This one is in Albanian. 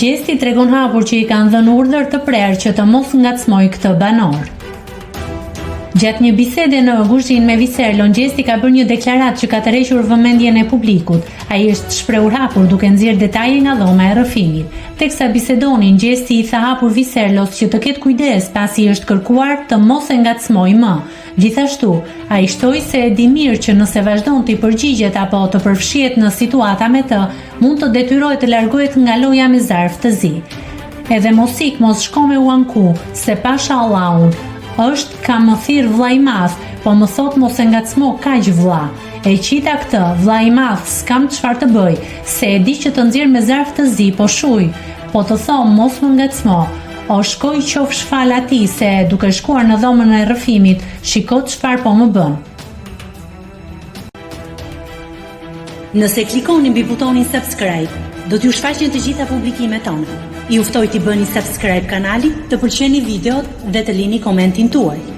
Gjesti tregon hapur që i kanë dhënë urdhër të prerë që të mos ngacmoj këtë banor. Gjatë një bisede në Guzhin me Viserlon, Gjesti ka bërë një deklaratë që ka tërhequr vëmendjen e publikut. Ai është shprehur hapur duke nxjerrë detaje nga dhoma e rrëfimit. Teksa bisedonin, Gjesti i tha hapur Viserlos që të ketë kujdes pasi është kërkuar të mos e ngacmojë më. Gjithashtu, ai shtoi se e di mirë që nëse vazhdon të i përgjigjet apo të përfshihet në situata me të, mund të detyrohet të largohet nga loja me zarf të zi. Edhe mosik mos shko me uanku, se pasha Allahun, është ka më thirr vlla i madh, po më thot mos e ngacmo kaq vlla. E qita këtë, vlla i madh, s'kam çfarë të bëj, se e di që të nxjerr me zarf të zi, po shuj, po të thom mos më ngacmo. O shkoj qofsh fal atij se duke shkuar në dhomën e rrëfimit, shiko çfarë po më bën. Nëse klikoni mbi butonin subscribe, do t'ju shfaqen të gjitha publikimet tona. Ju ftoj t'i bëni subscribe kanalit, të pëlqeni videot dhe të lini komentin tuaj.